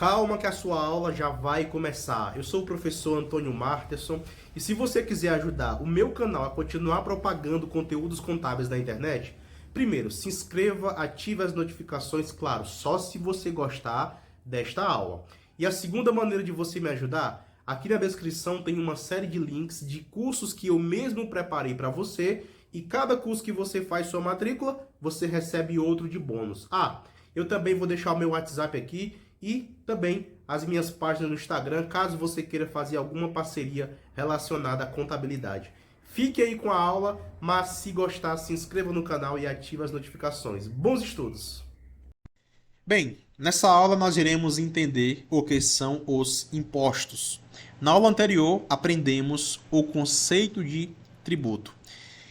Calma que a sua aula já vai começar. Eu sou o professor Antônio Marterson e se você quiser ajudar o meu canal a continuar propagando conteúdos contábeis na internet, primeiro, se inscreva, ative as notificações, claro, só se você gostar desta aula. E a segunda maneira de você me ajudar, aqui na descrição tem uma série de links de cursos que eu mesmo preparei para você e cada curso que você faz sua matrícula, você recebe outro de bônus. Eu também vou deixar o meu WhatsApp aqui e também as minhas páginas no Instagram, caso você queira fazer alguma parceria relacionada à contabilidade. Fique aí com a aula, mas se gostar, se inscreva no canal e ative as notificações. Bons estudos! Bem, nessa aula nós iremos entender o que são os impostos. Na aula anterior, aprendemos o conceito de tributo.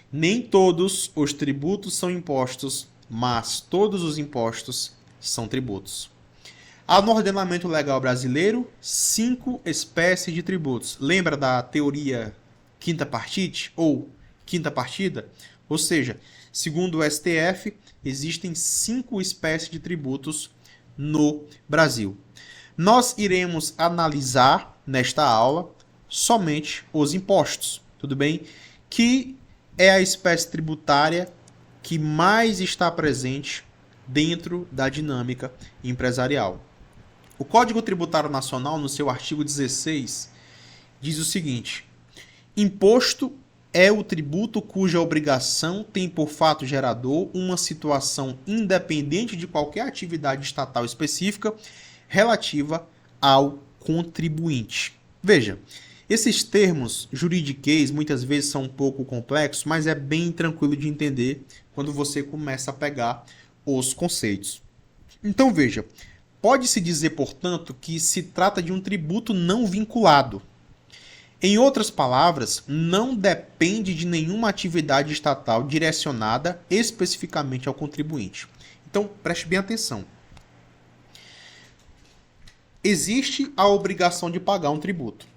Nem todos os tributos são impostos, mas todos os impostos são tributos. Há no ordenamento legal brasileiro 5 espécies de tributos. Lembra da teoria quinta partite ou quinta partida? Ou seja, segundo o STF, existem 5 espécies de tributos no Brasil. Nós iremos analisar nesta aula somente os impostos, tudo bem? Que é a espécie tributária que mais está presente dentro da dinâmica empresarial. O Código Tributário Nacional, no seu artigo 16, diz o seguinte: imposto é o tributo cuja obrigação tem por fato gerador uma situação independente de qualquer atividade estatal específica relativa ao contribuinte. Veja, esses termos juridiquês muitas vezes são um pouco complexos, mas é bem tranquilo de entender quando você começa a pegar os conceitos. Então veja, pode-se dizer, portanto, que se trata de um tributo não vinculado. Em outras palavras, não depende de nenhuma atividade estatal direcionada especificamente ao contribuinte. Então, preste bem atenção. Existe a obrigação de pagar um tributo.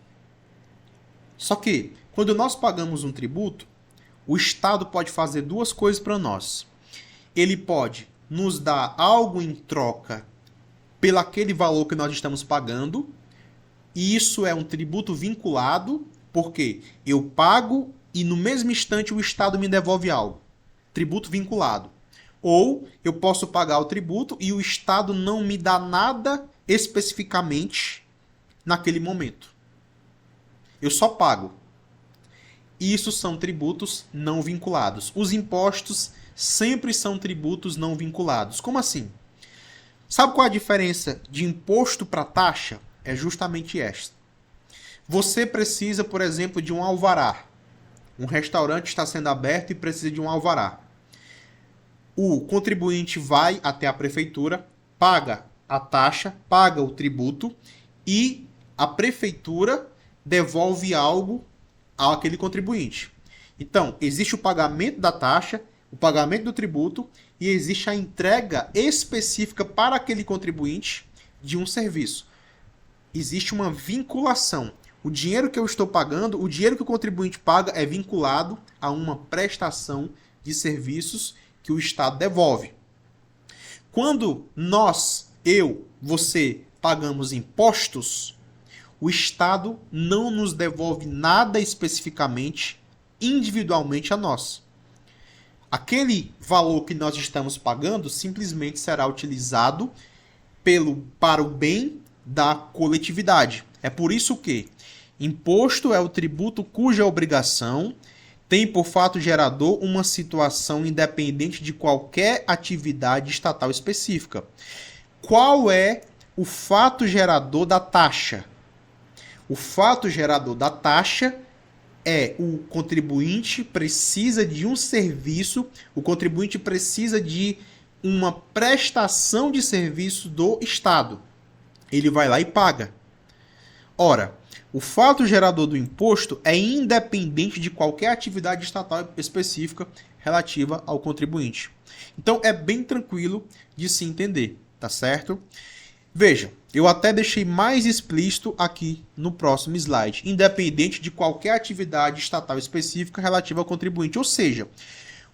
Só que, quando nós pagamos um tributo, o Estado pode fazer duas coisas para nós. Ele pode nos dar algo em troca pelo aquele valor que nós estamos pagando, e isso é um tributo vinculado, porque eu pago e no mesmo instante o Estado me devolve algo. Tributo vinculado. Ou eu posso pagar o tributo e o Estado não me dá nada especificamente naquele momento. Eu só pago. Isso são tributos não vinculados. Os impostos sempre são tributos não vinculados. Como assim? Sabe qual é a diferença de imposto para taxa? É justamente esta. Você precisa, por exemplo, de um alvará. Um restaurante está sendo aberto e precisa de um alvará. O contribuinte vai até a prefeitura, paga a taxa, paga o tributo e a prefeitura devolve algo àquele contribuinte. Então, existe o pagamento da taxa, o pagamento do tributo e existe a entrega específica para aquele contribuinte de um serviço. Existe uma vinculação. O dinheiro que eu estou pagando, o dinheiro que o contribuinte paga é vinculado a uma prestação de serviços que o Estado devolve. Quando nós, você, pagamos impostos, o Estado não nos devolve nada especificamente, individualmente a nós. Aquele valor que nós estamos pagando simplesmente será utilizado para o bem da coletividade. É por isso que imposto é o tributo cuja obrigação tem por fato gerador uma situação independente de qualquer atividade estatal específica. Qual é o fato gerador da taxa? O fato gerador da taxa é o contribuinte precisa de um serviço, o contribuinte precisa de uma prestação de serviço do Estado. Ele vai lá e paga. Ora, o fato gerador do imposto é independente de qualquer atividade estatal específica relativa ao contribuinte. Então é bem tranquilo de se entender, tá certo? Veja, eu até deixei mais explícito aqui no próximo slide, independente de qualquer atividade estatal específica relativa ao contribuinte. Ou seja,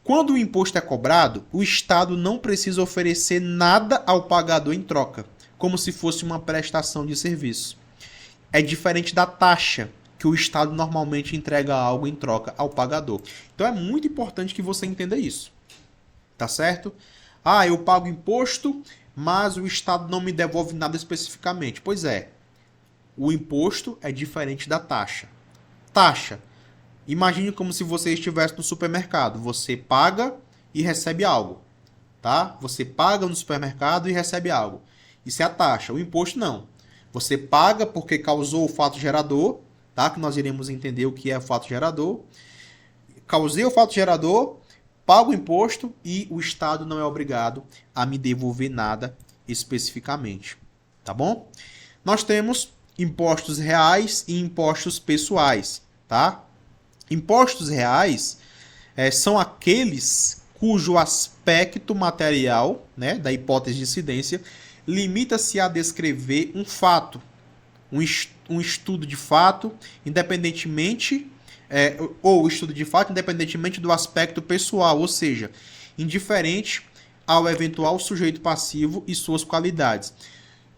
quando o imposto é cobrado, o Estado não precisa oferecer nada ao pagador em troca. como se fosse uma prestação de serviço. É diferente da taxa, que o Estado normalmente entrega algo em troca ao pagador. Então é muito importante que você entenda isso. Tá certo? Ah, eu pago imposto, mas o Estado não me devolve nada especificamente. Pois é, o imposto é diferente da taxa. Taxa. Imagine como se você estivesse no supermercado. Você paga e recebe algo. Tá? Você paga no supermercado e recebe algo. Isso é a taxa. O imposto não. Você paga porque causou o fato gerador, tá? Que nós iremos entender o que é o fato gerador. Causei o fato gerador, pago o imposto e o Estado não é obrigado a me devolver nada especificamente. Tá bom? Nós temos impostos reais e impostos pessoais, tá? Impostos reais são aqueles cujo aspecto material, né, da hipótese de incidência, limita-se a descrever um fato, um estudo de fato, independentemente independentemente do aspecto pessoal, ou seja, indiferente ao eventual sujeito passivo e suas qualidades.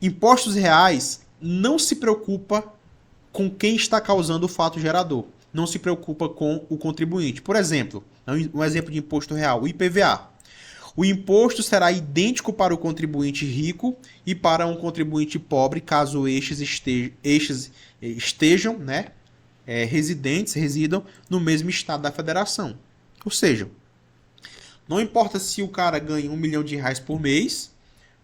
Impostos reais não se preocupa com quem está causando o fato gerador, não se preocupa com o contribuinte. Por exemplo, um exemplo de imposto real, o IPVA. O imposto será idêntico para o contribuinte rico e para um contribuinte pobre, caso estes estejam, né, residam no mesmo estado da federação. Ou seja, não importa se o cara ganha R$1 milhão por mês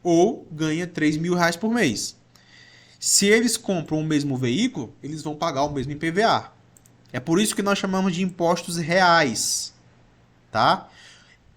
ou ganha R$3.000 por mês. Se eles compram o mesmo veículo, eles vão pagar o mesmo IPVA. É por isso que nós chamamos de impostos reais, tá?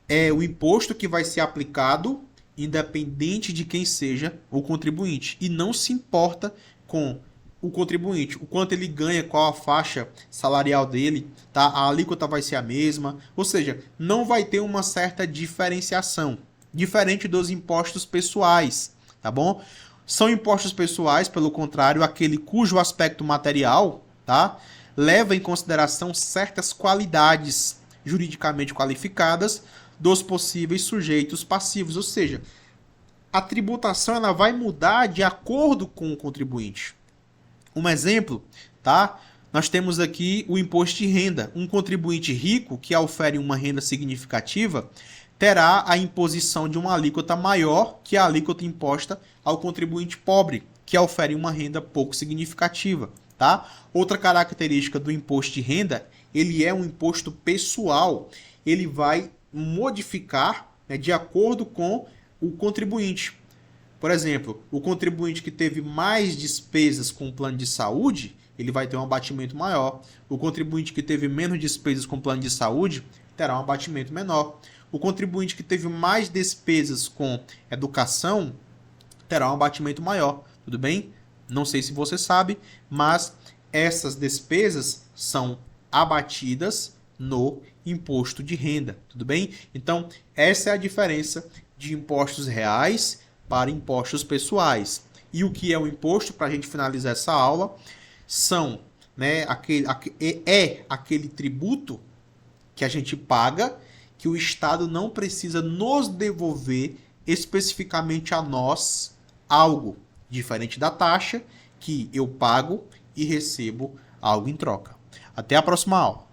É o imposto que vai ser aplicado independente de quem seja o contribuinte. E não se importa com o contribuinte, o quanto ele ganha, qual a faixa salarial dele, tá? A alíquota vai ser a mesma. Ou seja, não vai ter uma certa diferenciação. Diferente dos impostos pessoais, tá bom? São impostos pessoais, pelo contrário, aquele cujo aspecto material, tá, leva em consideração certas qualidades juridicamente qualificadas dos possíveis sujeitos passivos, ou seja, a tributação ela vai mudar de acordo com o contribuinte. Um exemplo, tá? Nós temos aqui o imposto de renda. Um contribuinte rico que ofere uma renda significativa terá a imposição de uma alíquota maior que a alíquota imposta ao contribuinte pobre, que ofere uma renda pouco significativa, tá? Outra característica do imposto de renda, ele é um imposto pessoal, ele vai modificar, né, de acordo com o contribuinte. Por exemplo, o contribuinte que teve mais despesas com o plano de saúde, ele vai ter um abatimento maior. O contribuinte que teve menos despesas com o plano de saúde terá um abatimento menor. O contribuinte que teve mais despesas com educação terá um abatimento maior. Tudo bem? Não sei se você sabe, mas essas despesas são abatidas no imposto de renda. Tudo bem? Então, essa é a diferença de impostos reais para impostos pessoais. E o que é o imposto, para a gente finalizar essa aula, são, né, aquele tributo que a gente paga, que o Estado não precisa nos devolver especificamente a nós algo, diferente da taxa, que eu pago e recebo algo em troca. Até a próxima aula.